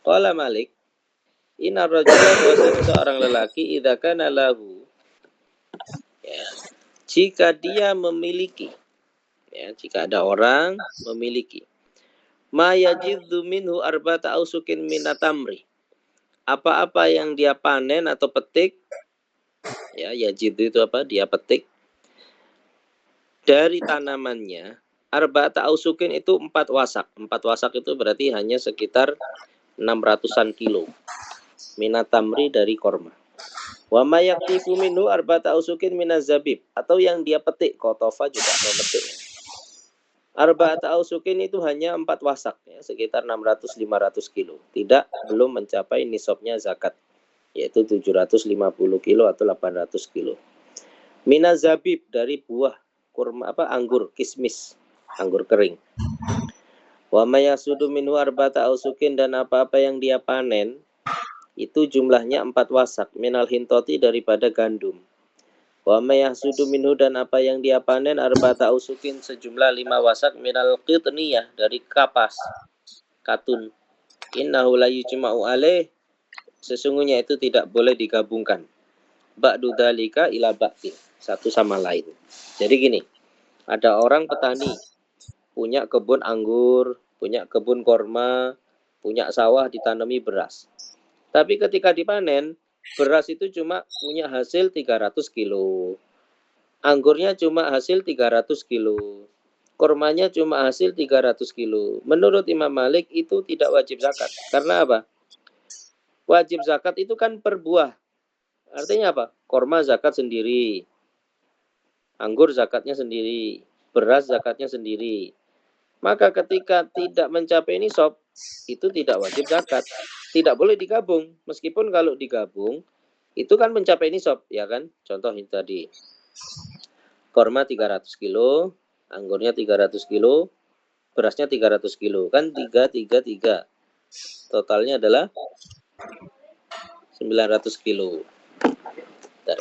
Qala Malik, inna rajula bahwasanya seorang lelaki idza kana lahu, ya, jika dia memiliki, ya, jika ada orang memiliki ma yajiddu minhu arba'ata ausukin minatamri, apa-apa yang dia panen atau petik, ya, yajiddu itu apa? Dia petik dari tanamannya. Arba'ata ausukin itu 4 wasak. 4 wasak itu berarti hanya sekitar 600-an kilo. Minatamri dari korma. Wa ma yaktifu minhu arba'ata ausukin minazabib, atau yang dia petik. Kotofa juga memetik. Arba'ata ausukin itu hanya 4 wasak, ya, sekitar 600-500 kilo. Belum mencapai nisabnya zakat, yaitu 750 kilo atau 800 kilo. Minazabib dari buah kurma, anggur, kismis, anggur kering. Wa mayasudu minhu arba'ata ausukin, dan apa-apa yang dia panen itu jumlahnya 4 wasak, minal hintoti daripada gandum. Wa mayasudu minhu, dan apa yang dia panen arba'ata ausukin sejumlah 5 wasak, minal qitniyah dari kapas, katun. Innahu la yujma'u alaih, sesungguhnya itu tidak boleh digabungkan. Ba'du dzalika ila ba'din, satu sama lain. Jadi gini, ada orang petani, punya kebun anggur, punya kebun korma, punya sawah ditanami beras. Tapi ketika dipanen, beras itu cuma punya hasil 300 kilo. Anggurnya cuma hasil 300 kilo. Kormanya cuma hasil 300 kilo. Menurut Imam Malik itu tidak wajib zakat. Karena apa? Wajib zakat itu kan per buah. Artinya apa? Korma zakat sendiri. Anggur zakatnya sendiri, beras zakatnya sendiri. Maka ketika tidak mencapai nisab, itu tidak wajib zakat. Tidak boleh digabung. Meskipun kalau digabung, itu kan mencapai nisab, ya kan? Contoh ini tadi. Korma 300 kilo, anggurnya 300 kilo, berasnya 300 kilo. Kan 3. Totalnya adalah 900 kilo. Bentar.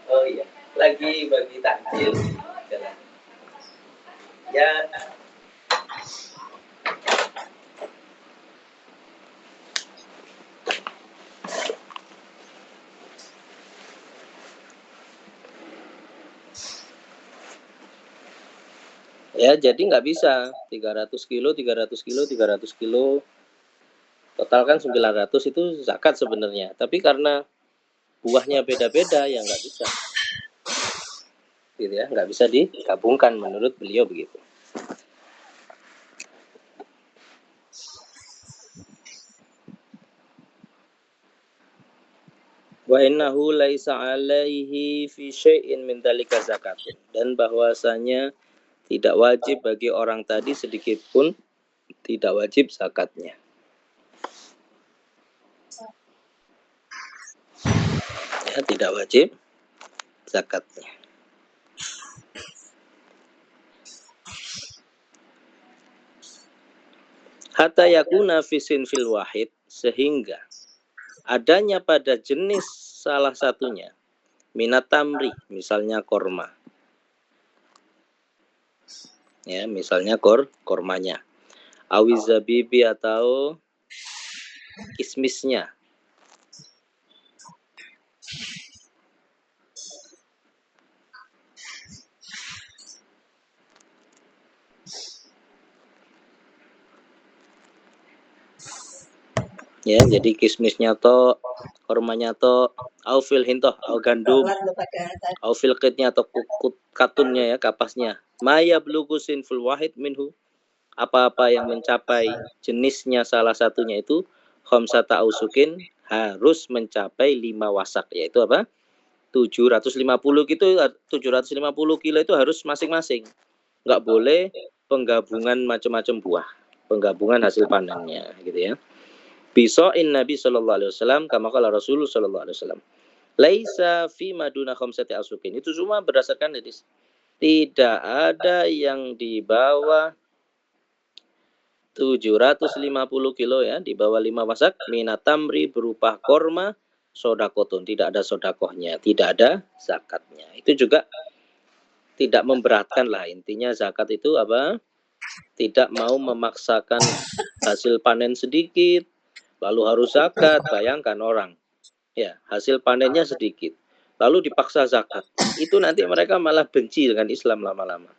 Oh iya, lagi bagi takjil. Ya. Ya, jadi nggak bisa 300 kilo, 300 kilo, 300 kilo. Total kan 900 itu zakat sebenarnya. Tapi karena buahnya beda-beda, ya nggak bisa. Gitu ya, nggak bisa digabungkan menurut beliau begitu. Wa innahu laisa alaihi fi syai'in min dzalika zakatun, dan bahwasanya tidak wajib bagi orang tadi sedikit pun tidak wajib zakatnya. Ya, tidak wajib zakatnya. Hatta yakuna fi sinfil wahid, sehingga adanya pada jenis salah satunya minat tamri, misalnya korma. Ya, misalnya kormanya. Awizabibi atau kismisnya. Ya, jadi kismisnya to, kormanya to, au fil hintoh, au gandum, au fil qitnya atau katunnya, ya, kapasnya. Maya blugusin fil wahid minhu, apa-apa yang mencapai jenisnya salah satunya itu khamsata ausukin, harus mencapai 5 wasak, yaitu apa? 750 gitu, 750 kilo itu harus masing-masing. Enggak boleh penggabungan macam-macam buah, penggabungan hasil panennya gitu ya. Bisoin Nabi sallallahu alaihi wasallam, kama qala Rasul sallallahu alaihi wasallam. Laisa fi maduna khamsati asukin. Itu semua berdasarkan hadis. Tidak ada yang di bawah 750 kilo ya, di bawah 5 wasak minatamri berupa korma sodakotun. Tidak ada sodakohnya, tidak ada zakatnya. Itu juga tidak memberatkan lah. Intinya zakat itu apa? Tidak mau memaksakan hasil panen sedikit, lalu harus zakat. Bayangkan orang, ya hasil panennya sedikit, lalu dipaksa zakat. Itu nanti mereka malah benci dengan Islam lama-lama.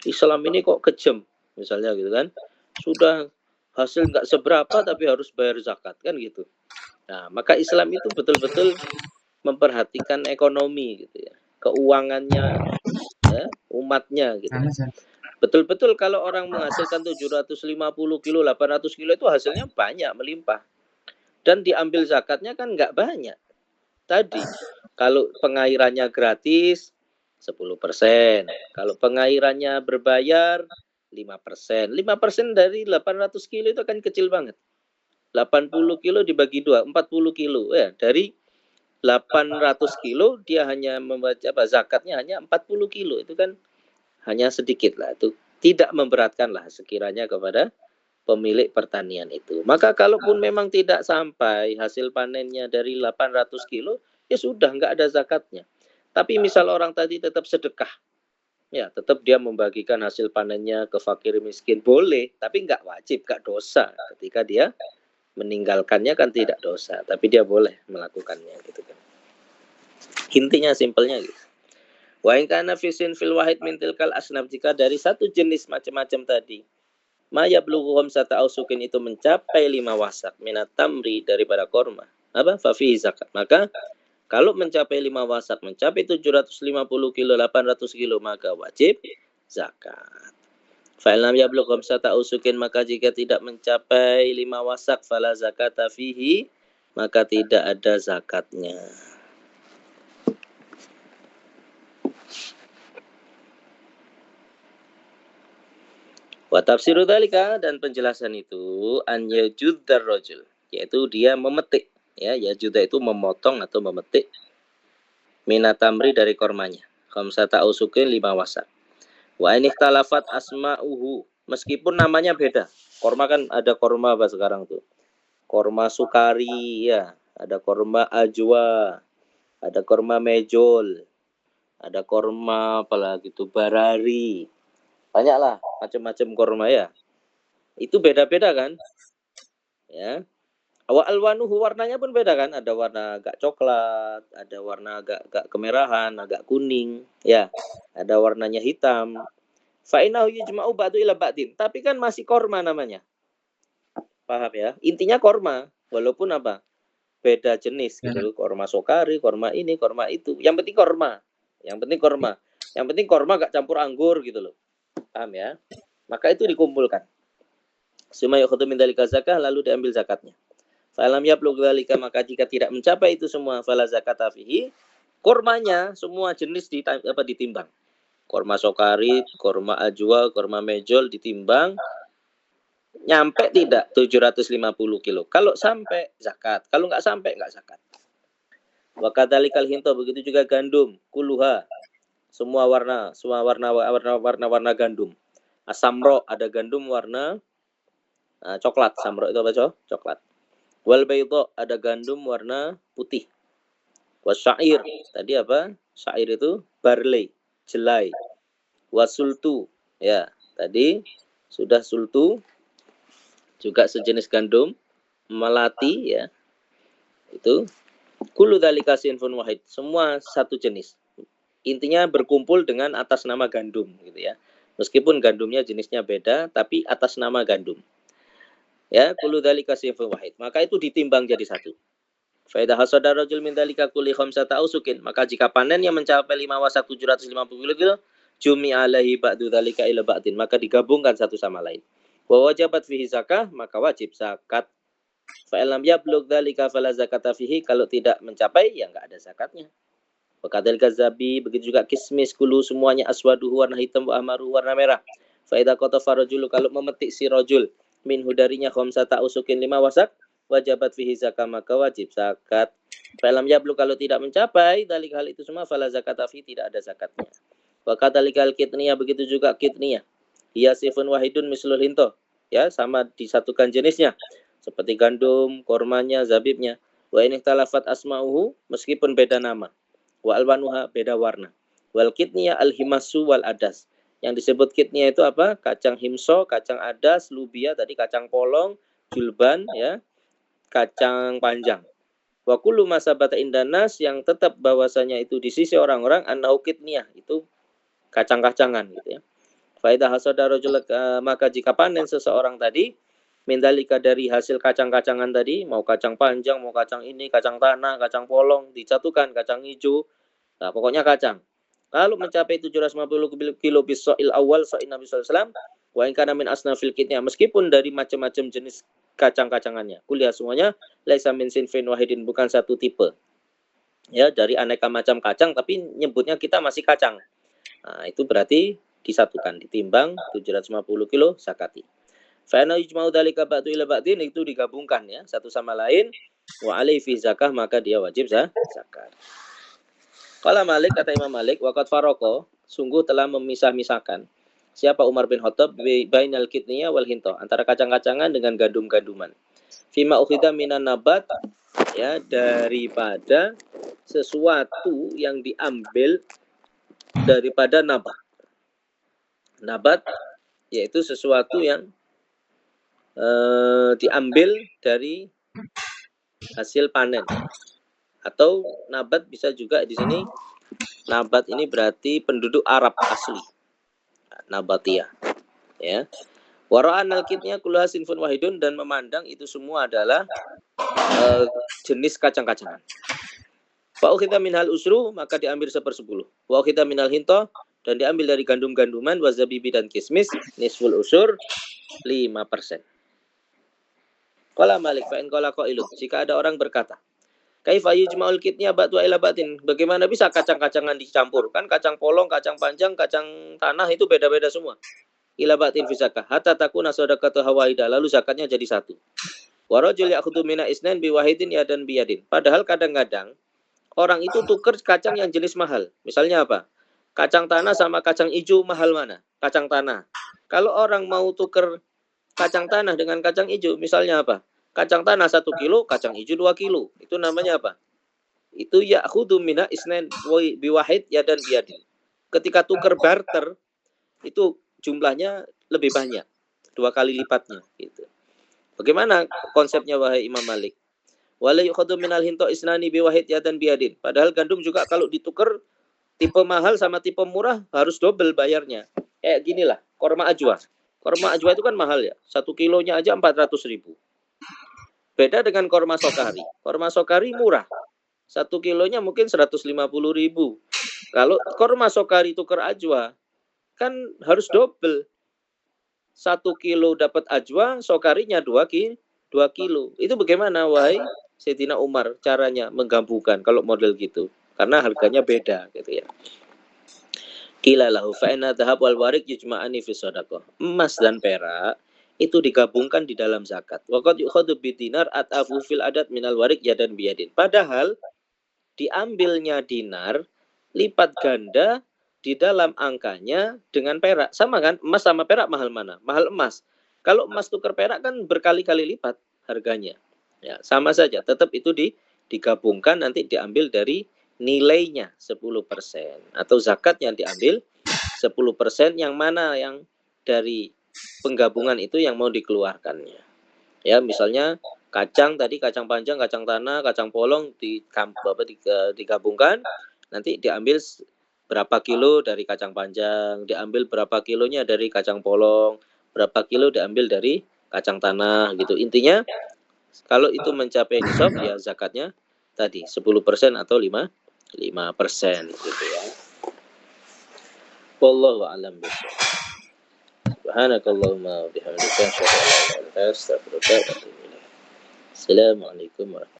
Islam ini kok kejam, misalnya gitu kan. Sudah hasil nggak seberapa tapi harus bayar zakat kan gitu. Nah, maka Islam itu betul-betul memperhatikan ekonomi gitu ya, keuangannya ya, umatnya gitu. Betul-betul kalau orang menghasilkan 750 kilo, 800 kilo itu hasilnya banyak, melimpah. Dan diambil zakatnya kan nggak banyak. Tadi, kalau pengairannya gratis, 10%. Kalau pengairannya berbayar, 5%. 5% dari 800 kilo itu kan kecil banget. 80 kilo dibagi 2, 40 kilo. Ya, dari 800 kilo dia hanya membaca zakatnya hanya 40 kilo. Itu kan hanya sedikit lah. Itu tidak memberatkan lah sekiranya kepada pemilik pertanian itu. Maka kalaupun memang tidak sampai hasil panennya dari 800 kilo, ya sudah nggak ada zakatnya. Tapi misal orang tadi tetap sedekah, ya tetap dia membagikan hasil panennya ke fakir miskin, boleh, tapi nggak wajib, nggak dosa. Ketika dia meninggalkannya kan tidak dosa, tapi dia boleh melakukannya gitu kan. Intinya simpelnya gitu. Wa in kana fi sinfil wahid min tilkal asnaf, jika dari satu jenis macam-macam tadi maya blughuhum sata ausukin itu mencapai 5 wasak minat tamri daripada korma, apa fafi zakat. Maka kalau mencapai 5 wasak, mencapai 750 kilo, 800 kilo, maka wajib zakat. Fa'ilam yablugh khamsata usukin, maka jika tidak mencapai 5 wasak, fala zakata fihi, maka tidak ada zakatnya. Wa tafsiru dzalika, dan penjelasan itu an yajuddar rajul, yaitu dia memetik, ya yajuda itu memotong atau memetik minatamri dari kormanya, khamsata usukin 5 wasak. Wa ini talafat asma'uhu, meskipun namanya beda. Korma kan ada korma apa sekarang tuh? Korma sukari ya, ada korma ajwa, ada korma mejol, ada korma apalagi itu barari. Banyaklah macam-macam korma ya. Itu beda-beda kan? Ya. Wa alwanuhu, warnanya pun beda kan? Ada warna agak coklat, ada warna agak kemerahan, agak kuning, ya. Ada warnanya hitam. Fa'inahu yujma'u ba'du ila ba'din. Tapi kan masih korma namanya. Paham ya? Intinya korma. Walaupun apa? Beda jenis gitu. Korma sokari, korma ini, korma itu. Yang penting korma. Yang penting korma. Yang penting korma gak campur anggur gitu loh. Paham ya? Maka itu dikumpulkan. Suma yukhadu min dzalika zakah, lalu diambil zakatnya. Falam yablugh dzalika, maka jika tidak mencapai itu semua, fala zakata fihi. Kormanya semua jenis ditimbang. Korma sokari, korma ajwa, korma mejol ditimbang, nyampe tidak 750 kilo. Kalau sampai zakat, kalau nggak sampai nggak zakat. Wa kadzalikal hinto, begitu juga gandum, kuluha, semua warna gandum. Asamro, ada gandum warna coklat. Samro itu apa, coklat. Wal baydo, ada gandum warna putih. Wasyair, tadi apa? Syair itu barley, jelai. Wasultu, ya tadi sudah sultu, juga sejenis gandum. Melati, ya itu kullu dzalika sinfun wahid, semua satu jenis. Intinya berkumpul dengan atas nama gandum gitu ya. Meskipun gandumnya jenisnya beda, tapi atas nama gandum. Ya, kullu dzalika sinfun wahid. Maka itu ditimbang jadi satu. Fa idza hasada rajul min dzalika kulli khamsata usukin, maka jika panennya mencapai 5 wasak 750 kilo, jumi alaihi ba'du dzalika ila ba'din, maka digabungkan satu sama lain. Wa wajabat fihi zakah, maka wajib zakat. Fa illam yablugh dzalika fala zakata fihi, kalau tidak mencapai ya enggak ada zakatnya. Wa kadzal gazabi, begitu juga kismis, kulu semuanya aswaduhu warna hitam, wa ahmaru warna merah. Fa idza qatafa rajulu, kalau memetik si rajul minhu darinya khamsata usukin 5 wasak, wajabat fihi zakat, maka wajib zakat. Falam yablu, kalau tidak mencapai dalik hal itu semua, fala zakat fi, tidak ada zakatnya. Wa kadzalikal kitniyah, begitu juga kitniyah. Hiya sifun wahidun mislul hinto, ya, sama disatukan jenisnya seperti gandum, kormanya, zabibnya. Wa in ikhtalafat asma'uhu, meskipun beda nama. Wa alwanuha, beda warna. Wal kitniyah al himasu wal adas. Yang disebut kitniyah itu apa? Kacang himso, kacang adas, lubia tadi, kacang polong, julban, ya, kacang panjang. Wa kullu masabata indanas, yang tetap bahwasanya itu di sisi orang-orang, annahu kitniyah, itu kacang-kacangan gitu ya. Faidah hasada rajul, maka jika panen seseorang tadi, mindalika, dari hasil kacang-kacangan tadi, mau kacang panjang, mau kacang ini, kacang tanah, kacang polong, disatukan, kacang hijau, nah pokoknya kacang. Lalu mencapai 750 kilo bisoil awal so'in Nabi SAW, wa in kana min asnafil kitniyah, meskipun dari macam-macam jenis kacang-kacangannya. Kuliah semuanya, laisa min sinfin wahidin, bukan satu tipe. Ya, dari aneka macam kacang, tapi nyebutnya kita masih kacang. Nah, itu berarti disatukan, ditimbang 750 kilo zakati. Fa'ana yujma'u dzalika ba'du ila ba'din, itu digabungkan ya, satu sama lain. Wa alaihi fi zakah, maka dia wajib zakat. Qala Malik, kata Imam Malik, waqad faraqo, sungguh telah memisah-misahkan. Siapa Umar bin Khattab bainal kitniyah wal hinto, antara kacang-kacangan dengan gandum-ganduman. Fima ukhida minan nabat, ya, daripada sesuatu yang diambil daripada nabat. Nabat yaitu sesuatu yang diambil dari hasil panen. Atau nabat bisa juga di sini, nabat ini berarti penduduk Arab asli, nabatiyah, ya. Wara'an al-kitnya kulluha sinfun wahidun, dan memandang itu semua adalah jenis kacang-kacangan. Wa ukhidha minhal usru, maka diambil 1/10. Wa ukhidha minal hinto, dan diambil dari gandum-ganduman, wa zabibi, dan kismis, nisful usur 5%. Qala Malik, fa in qala qailun, jika ada orang berkata, kaifa yujma'ul kitnya ba'du ila batin, bagaimana bisa kacang-kacangan dicampur? Kan kacang polong, kacang panjang, kacang tanah itu beda-beda semua. Ila batin fi zakah hatta takuna sadaqatu hawaida, lalu zakatnya jadi satu. Wa rajul ya'khudhu mina isnain bi wahidin yadan biyadin. Padahal kadang-kadang orang itu tuker kacang yang jenis mahal. Misalnya apa? Kacang tanah sama kacang hijau, mahal mana? Kacang tanah. Kalau orang mau tuker kacang tanah dengan kacang hijau, misalnya apa? Kacang tanah 1 kilo, kacang hijau 2 kilo. Itu namanya apa? Itu ya'khudhu mina isnain bi wahid yadan biyadin. Ketika tuker barter, itu jumlahnya lebih banyak, 2 kali lipatnya gitu. Bagaimana konsepnya wahai Imam Malik? Wala yukhadhu minal hinto isnani bi wahid yadan biyadin. Padahal gandum juga kalau ditukar tipe mahal sama tipe murah harus double bayarnya. Ginilah, korma ajwa. Korma ajwa itu kan mahal ya. 1 kilonya aja 400.000. Beda dengan korma sokari. Korma sokari murah. 1 kilonya mungkin 150.000. Kalau korma sokari tukar ajwa, kan harus double. 1 kilo dapat ajwa, sokarinya 2 kilo. Itu bagaimana wahai Sayyidina Umar caranya menggabungkan kalau model gitu? Karena harganya beda gitu ya. Qila lahu fa inna dhahab wal warik yujma'ani fi shadaqah. Emas dan perak itu digabungkan di dalam zakat. Wa qad yukhadhu bidinar atafu fil adat minal warik yadan biyadin. Padahal diambilnya dinar lipat ganda di dalam angkanya dengan perak. Sama kan? Emas sama perak mahal mana? Mahal emas. Kalau emas tukar perak kan berkali-kali lipat harganya. Ya, sama saja. Tetap itu digabungkan, nanti diambil dari nilainya 10%. Atau zakat yang diambil 10%, yang mana yang dari penggabungan itu yang mau dikeluarkannya. Ya, misalnya kacang tadi, kacang panjang, kacang tanah, kacang polong digabungkan, nanti diambil berapa kilo dari kacang panjang, diambil berapa kilonya dari kacang polong, berapa kilo diambil dari kacang tanah gitu. Intinya kalau itu mencapai nisab, ya zakatnya tadi 10% atau 5% gitu ya. Wallahu a'lam bishawab. Subhanakallahumma wa bihamdika asyhadu an la ilaha illa anta astaghfiruka wa atubu ilaik. Assalamualaikum warahmatullahi wabarakatuh.